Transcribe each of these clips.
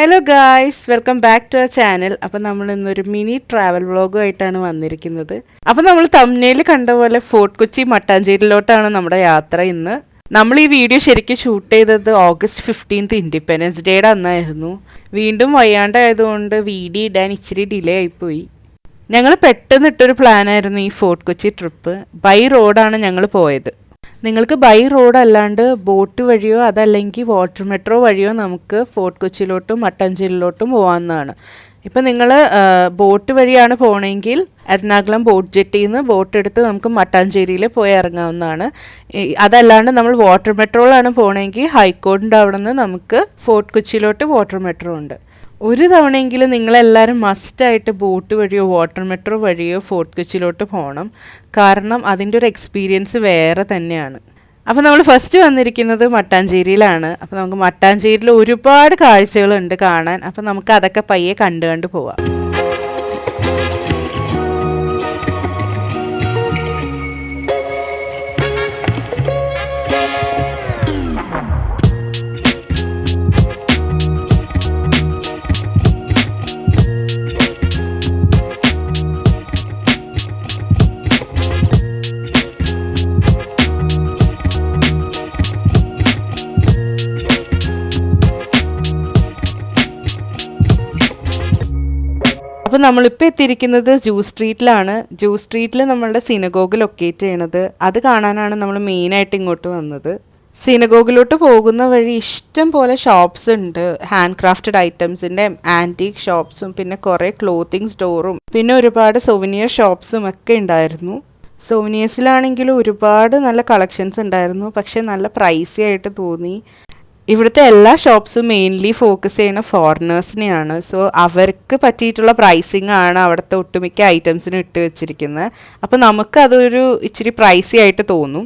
Hello guys, welcome back to our channel. അപ്പം നമ്മൾ ഇന്നൊരു മിനി ട്രാവൽ വ്ളോഗുമായിട്ടാണ് വന്നിരിക്കുന്നത്. അപ്പം നമ്മൾ തംബ്നെയിൽ കണ്ട പോലെ ഫോർട്ട് കൊച്ചി മട്ടാഞ്ചേരിയിലോട്ടാണ് നമ്മുടെ യാത്ര. ഇന്ന് നമ്മൾ ഈ വീഡിയോ ശരിക്കും ഷൂട്ട് ചെയ്തത് ഓഗസ്റ്റ് 15 ഇൻഡിപെൻഡൻസ് ഡേയുടെ അന്നായിരുന്നു. വീണ്ടും വയ്യാണ്ടായതുകൊണ്ട് വീഡിയോ ഇടാൻ ഇച്ചിരി ഡിലേ ആയിപ്പോയി. ഞങ്ങൾ പെട്ടെന്ന് ഇട്ടൊരു പ്ലാനായിരുന്നു ഈ ഫോർട്ട് കൊച്ചി ട്രിപ്പ്. ബൈ റോഡാണ് ഞങ്ങൾ പോയത്. നിങ്ങൾക്ക് ബൈ റോഡ് അല്ലാണ്ട് ബോട്ട് വഴിയോ അതല്ലെങ്കിൽ വാട്ടർ മെട്രോ വഴിയോ നമുക്ക് ഫോർട്ട് കൊച്ചിയിലോട്ടും മട്ടാഞ്ചേരിയിലോട്ടും പോകാവുന്നതാണ്. ഇപ്പം നിങ്ങൾ ബോട്ട് വഴിയാണ് പോകണമെങ്കിൽ എറണാകുളം ബോട്ട് ജെട്ടിയിൽ നിന്ന് ബോട്ട് എടുത്ത് നമുക്ക് മട്ടാഞ്ചേരിയിൽ പോയി ഇറങ്ങാവുന്നതാണ്. അതല്ലാണ്ട് നമ്മൾ വാട്ടർ മെട്രോയിലാണ് പോകണമെങ്കിൽ ഹൈക്കോർട്ടിൻ്റെ അവിടെ നിന്ന് നമുക്ക് ഫോർട്ട് കൊച്ചിയിലോട്ട് വാട്ടർ മെട്രോ ഉണ്ട്. ഒരു തവണയെങ്കിലും നിങ്ങളെല്ലാവരും മസ്റ്റായിട്ട് ബോട്ട് വഴിയോ വാട്ടർ മെട്രോ വഴിയോ ഫോർട്ട് കൊച്ചിയിലോട്ട് പോകണം. കാരണം അതിൻ്റെ ഒരു എക്സ്പീരിയൻസ് വേറെ തന്നെയാണ്. അപ്പോൾ നമ്മൾ ഫസ്റ്റ് വന്നിരിക്കുന്നത് മട്ടാഞ്ചേരിയിലാണ്. അപ്പോൾ നമുക്ക് മട്ടാഞ്ചേരിയിൽ ഒരുപാട് കാഴ്ചകളുണ്ട് കാണാൻ. അപ്പോൾ നമുക്ക് അതൊക്കെ പയ്യെ കണ്ടു പോവാം. അപ്പോൾ നമ്മളിപ്പോൾ എത്തിയിരിക്കുന്നത് ജ്യൂസ് സ്ട്രീറ്റിലാണ്. ജ്യൂസ് സ്ട്രീറ്റിൽ നമ്മളുടെ സിനഗോഗ് ലൊക്കേറ്റ് ചെയ്യണത്. അത് കാണാനാണ് നമ്മൾ മെയിനായിട്ട് ഇങ്ങോട്ട് വന്നത്. സിനഗോഗിലോട്ട് പോകുന്ന വഴി ഇഷ്ടം പോലെ ഷോപ്സ് ഉണ്ട്. ഹാൻഡ് ക്രാഫ്റ്റഡ് ഐറ്റംസിൻ്റെ ആൻറ്റീക് ഷോപ്സും പിന്നെ കുറേ ക്ലോത്തിങ് സ്റ്റോറും പിന്നെ ഒരുപാട് സൊവനിയർ ഷോപ്സും ഒക്കെ ഉണ്ടായിരുന്നു. സൊവനിയേഴ്സിലാണെങ്കിലും ഒരുപാട് നല്ല കളക്ഷൻസ് ഉണ്ടായിരുന്നു. പക്ഷേ നല്ല പ്രൈസി ആയിട്ട് തോന്നി. ഇവിടുത്തെ എല്ലാ ഷോപ്സും മെയിൻലി ഫോക്കസ് ചെയ്യുന്ന ഫോറിനേഴ്സിനെയാണ്. സോ അവർക്ക് പറ്റിയിട്ടുള്ള പ്രൈസിങ് ആണ് അവിടുത്തെ ഒട്ടുമിക്ക ഐറ്റംസിനും ഇട്ട് വെച്ചിരിക്കുന്നത്. അപ്പോൾ നമുക്ക് അതൊരു ഇച്ചിരി പ്രൈസി ആയിട്ട് തോന്നും.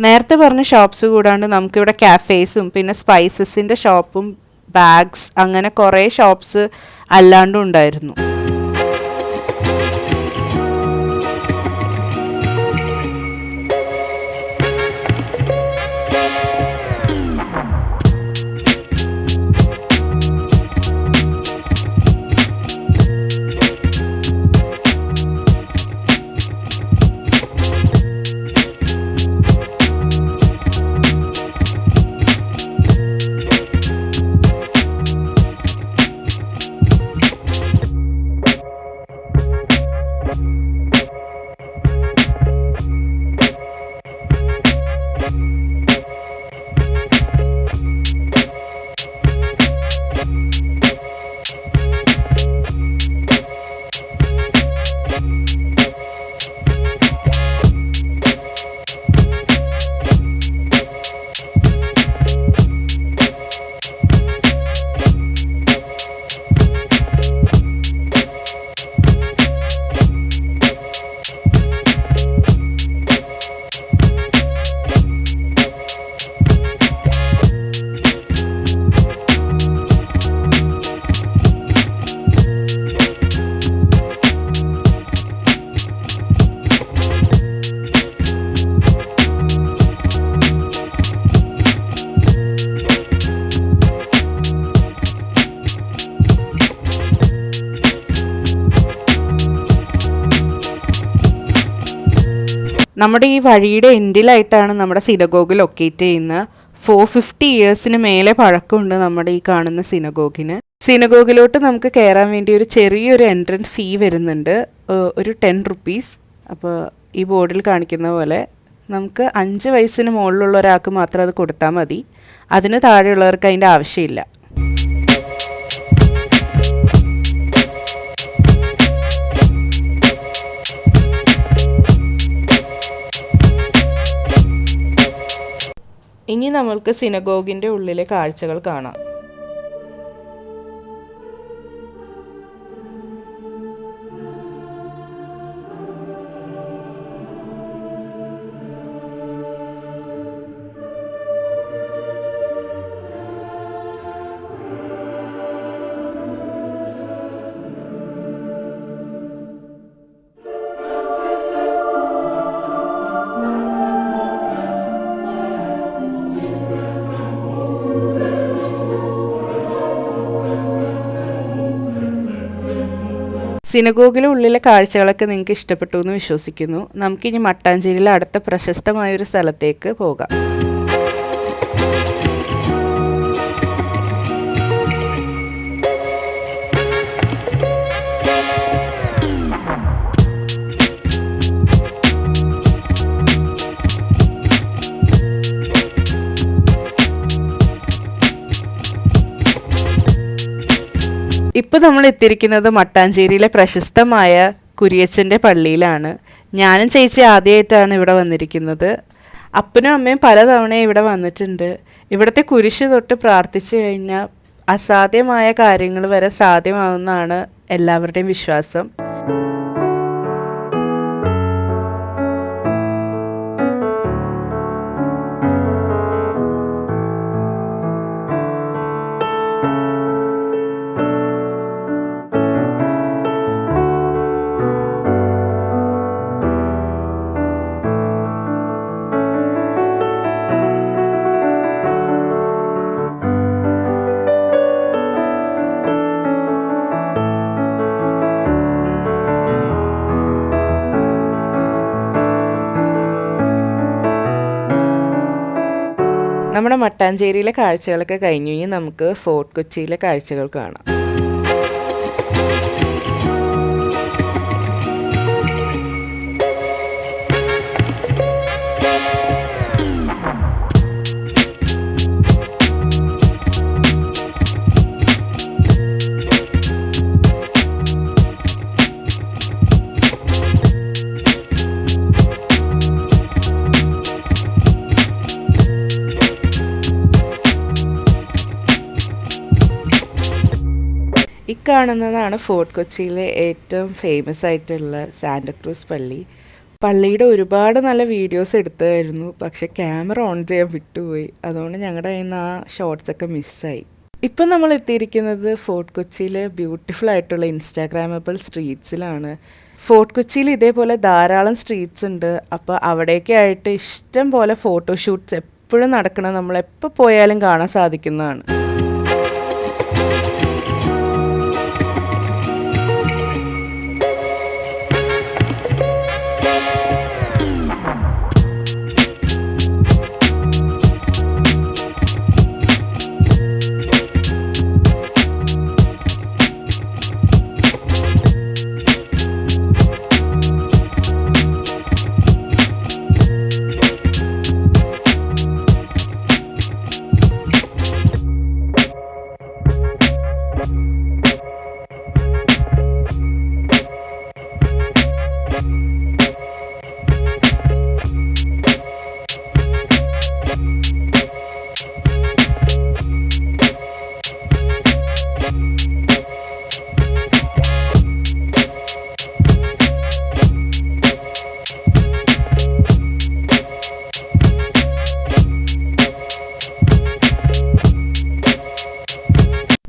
നേരത്തെ പറഞ്ഞ ഷോപ്സ് കൂടാണ്ട് നമുക്കിവിടെ കാഫേസും പിന്നെ സ്പൈസസിൻ്റെ ഷോപ്പും ബാഗ്സ് അങ്ങനെ കുറേ ഷോപ്സ് അല്ലാണ്ടും ഉണ്ടായിരുന്നു. നമ്മുടെ ഈ വഴിയുടെ എൻഡിലായിട്ടാണ് നമ്മുടെ സിനഗോഗ് ലൊക്കേറ്റ് ചെയ്യുന്നത്. 450 ഇയേഴ്സിന് മേലെ പഴക്കമുണ്ട് നമ്മുടെ ഈ കാണുന്ന സിനഗോഗിന്. സിനഗോഗിലോട്ട് നമുക്ക് കയറാൻ വേണ്ടി ഒരു ചെറിയൊരു എൻട്രൻസ് ഫീ വരുന്നുണ്ട്, ഒരു 10 റുപ്പീസ്. അപ്പോൾ ഈ ബോർഡിൽ കാണിക്കുന്ന പോലെ നമുക്ക് 5 വയസ്സിന് മുകളിലുള്ള ഒരാൾക്ക് മാത്രം അത് കൊടുത്താൽ മതി. അതിന് താഴെയുള്ളവർക്ക് അതിൻ്റെ ആവശ്യമില്ല. ഇനി നമ്മൾക്ക് സിനഗോഗിൻ്റെ ഉള്ളിലെ കാഴ്ചകൾ കാണാം. സിനഗോഗിലെ ഉള്ളിലെ കാഴ്ചകളൊക്കെ നിങ്ങൾക്ക് ഇഷ്ടപ്പെട്ടു എന്ന് വിശ്വസിക്കുന്നു. നമുക്കിനി മട്ടാഞ്ചേരിയിലെ അടുത്ത പ്രശസ്തമായൊരു സ്ഥലത്തേക്ക് പോകാം. ഇപ്പോൾ നമ്മൾ എത്തിയിരിക്കുന്നത് മട്ടാഞ്ചേരിയിലെ പ്രശസ്തമായ കുരിയച്ചൻ്റെ പള്ളിയിലാണ്. ഞാനും ചേച്ചി ആദ്യമായിട്ടാണ് ഇവിടെ വന്നിരിക്കുന്നത്. അപ്പനും അമ്മയും പലതവണ ഇവിടെ വന്നിട്ടുണ്ട്. ഇവിടുത്തെ കുരിശ് തൊട്ട് പ്രാർത്ഥിച്ചു കഴിഞ്ഞാൽ അസാധ്യമായ കാര്യങ്ങൾ വരെ സാധ്യമാവുമെന്നാണ് എല്ലാവരുടെയും വിശ്വാസം. നമ്മുടെ മട്ടാഞ്ചേരിയിലെ കാഴ്ചകളൊക്കെ കഴിഞ്ഞു. ഇനി നമുക്ക് ഫോർട്ട് കൊച്ചിയിലെ കാഴ്ചകൾ കാണാം. ഇക്കാണുന്നതാണ് ഫോർട്ട് കൊച്ചിയിലെ ഏറ്റവും ഫേമസ് ആയിട്ടുള്ള സാന്റക്രൂസ് പള്ളി. പള്ളിയുടെ ഒരുപാട് നല്ല വീഡിയോസ് എടുത്തായിരുന്നു, പക്ഷെ ക്യാമറ ഓൺ ചെയ്യാൻ വിട്ടുപോയി. അതുകൊണ്ട് ഞങ്ങളുടെ കയ്യിൽ നിന്ന് ആ ഷോർട്സൊക്കെ മിസ്സായി. ഇപ്പം നമ്മൾ എത്തിയിരിക്കുന്നത് ഫോർട്ട് കൊച്ചിയിലെ ബ്യൂട്ടിഫുൾ ആയിട്ടുള്ള ഇൻസ്റ്റാഗ്രാമബിൾ സ്ട്രീറ്റ്സിലാണ്. ഫോർട്ട് കൊച്ചിയിൽ ഇതേപോലെ ധാരാളം സ്ട്രീറ്റ്സ് ഉണ്ട്. അപ്പോൾ അവിടേക്ക് ആയിട്ട് ഇഷ്ടം പോലെ ഫോട്ടോഷൂട്ട്സ് എപ്പോഴും നടക്കണം, നമ്മളെപ്പോൾ പോയാലും കാണാൻ സാധിക്കുന്നതാണ്.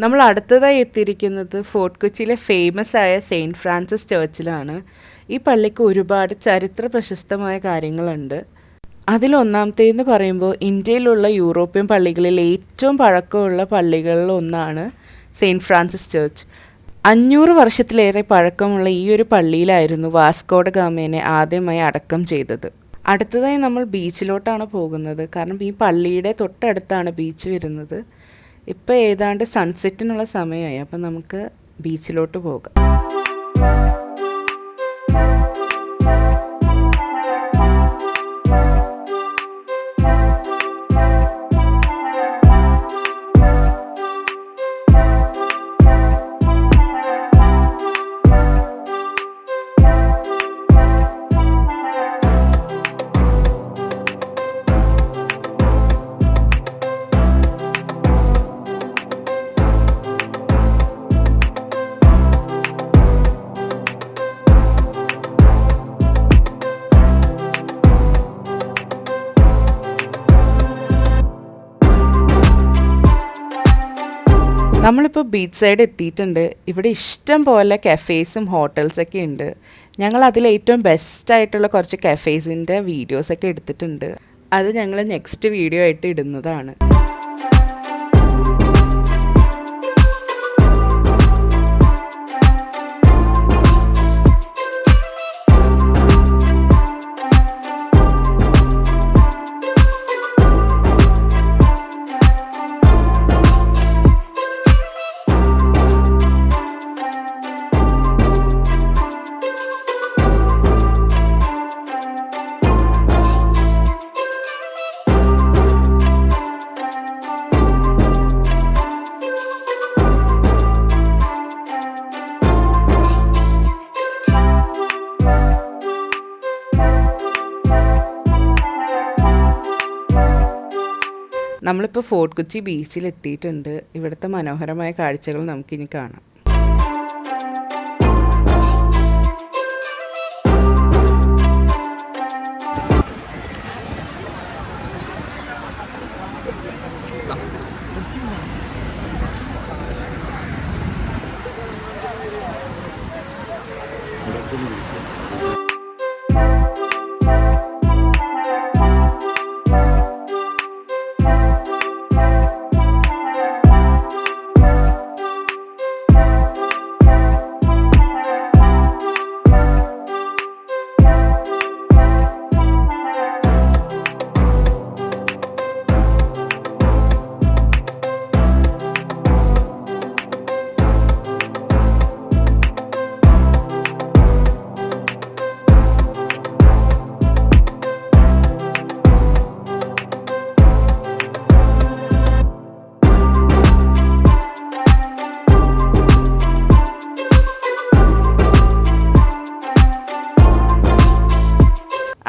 നമ്മൾ അടുത്തതായി എത്തിയിരിക്കുന്നത് ഫോർട്ട് കൊച്ചിയിലെ ഫേമസ് ആയ സെയിൻറ്റ് ഫ്രാൻസിസ് ചർച്ചിലാണ്. ഈ പള്ളിക്ക് ഒരുപാട് ചരിത്ര പ്രശസ്തമായ കാര്യങ്ങളുണ്ട്. അതിലൊന്നാമത്തേന്ന് പറയുമ്പോൾ ഇന്ത്യയിലുള്ള യൂറോപ്യൻ പള്ളികളിൽ ഏറ്റവും പഴക്കമുള്ള പള്ളികളിൽ ഒന്നാണ് സെയിൻറ്റ് ഫ്രാൻസിസ് ചർച്ച്. 500 വർഷത്തിലേറെ പഴക്കമുള്ള ഈ ഒരു പള്ളിയിലായിരുന്നു വാസ്കോ ഡ ഗാമയെ ആദ്യമായി അടക്കം ചെയ്തത്. അടുത്തതായി നമ്മൾ ബീച്ചിലോട്ടാണ് പോകുന്നത്. കാരണം ഈ പള്ളിയുടെ തൊട്ടടുത്താണ് ബീച്ച് വരുന്നത്. ഇപ്പോൾ ഏതാണ്ട് സൺസെറ്റിനുള്ള സമയമായി. അപ്പം നമുക്ക് ബീച്ചിലോട്ട് പോകാം. നമ്മളിപ്പോൾ ബീച്ച് സൈഡ് എത്തിയിട്ടുണ്ട്. ഇവിടെ ഇഷ്ടം പോലെ കഫേസും ഹോട്ടൽസൊക്കെ ഉണ്ട്. ഞങ്ങൾ അതിൽ ഏറ്റവും ബെസ്റ്റായിട്ടുള്ള കുറച്ച് കഫേസിൻ്റെ വീഡിയോസൊക്കെ എടുത്തിട്ടുണ്ട്. അത് ഞങ്ങൾ നെക്സ്റ്റ് വീഡിയോ ആയിട്ട് ഇടുന്നതാണ്. നമ്മളിപ്പോൾ ഫോർട്ട് കൊച്ചി ബീച്ചിൽ എത്തിയിട്ടുണ്ട്. ഇവിടുത്തെ മനോഹരമായ കാഴ്ചകൾ നമുക്കിനി കാണാം.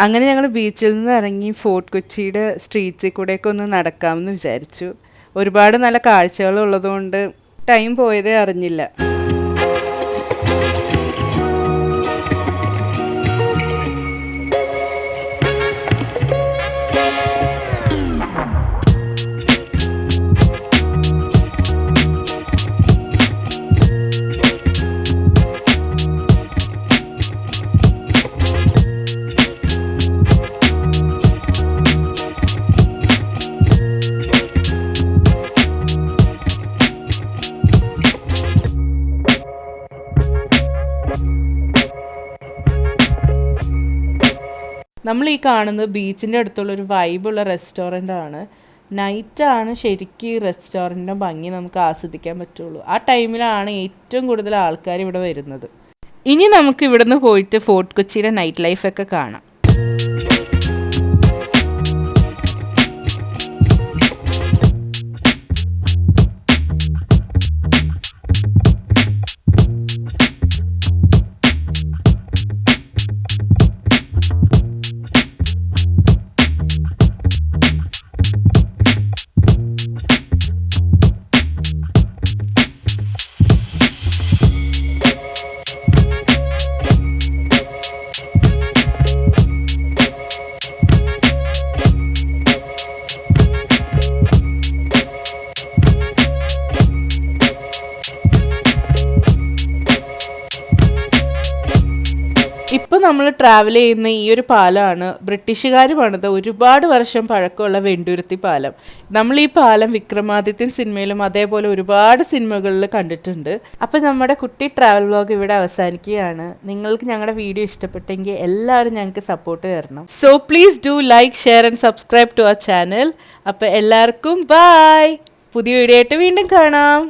അങ്ങനെ ഞങ്ങൾ ബീച്ചിൽ നിന്ന് ഇറങ്ങി ഫോർട്ട് കൊച്ചിയുടെ സ്ട്രീറ്റ്സിൽ കൂടെയൊക്കെ ഒന്ന് നടക്കാമെന്ന് വിചാരിച്ചു. ഒരുപാട് നല്ല കാഴ്ചകൾ ഉള്ളതുകൊണ്ട് ടൈം പോയതേ അറിഞ്ഞില്ല. നമ്മൾ ഈ കാണുന്നത് ബീച്ചിൻ്റെ അടുത്തുള്ളൊരു വൈബുള്ള റെസ്റ്റോറൻ്റ് ആണ്. നൈറ്റാണ് ശരിക്കും ഈ റെസ്റ്റോറൻറ്റിൻ്റെ ഭംഗി നമുക്ക് ആസ്വദിക്കാൻ പറ്റുള്ളൂ. ആ ടൈമിലാണ് ഏറ്റവും കൂടുതൽ ആൾക്കാർ ഇവിടെ വരുന്നത്. ഇനി നമുക്ക് ഇവിടുന്ന് പോയിട്ട് ഫോർട്ട് കൊച്ചിയുടെ നൈറ്റ് ലൈഫൊക്കെ കാണാം. ഇപ്പോൾ നമ്മൾ ട്രാവൽ ചെയ്യുന്ന ഈ ഒരു പാലമാണ് ബ്രിട്ടീഷുകാർ പണിത ഒരുപാട് വർഷം പഴക്കമുള്ള വെണ്ടുരുത്തി പാലം. നമ്മൾ ഈ പാലം വിക്രമാദിത്യൻ സിനിമയിലും അതേപോലെ ഒരുപാട് സിനിമകളിൽ കണ്ടിട്ടുണ്ട്. അപ്പോൾ നമ്മുടെ കുട്ടി ട്രാവൽ വ്ലോഗ് ഇവിടെ അവസാനിക്കുകയാണ്. നിങ്ങൾക്ക് ഞങ്ങളുടെ വീഡിയോ ഇഷ്ടപ്പെട്ടെങ്കിൽ എല്ലാവരും ഞങ്ങൾക്ക് സപ്പോർട്ട് തരണം. So please do like, share and subscribe to our channel. അപ്പോൾ എല്ലാവർക്കും ബൈ. പുതിയ വീഡിയോ ആയിട്ട് വീണ്ടും കാണാം.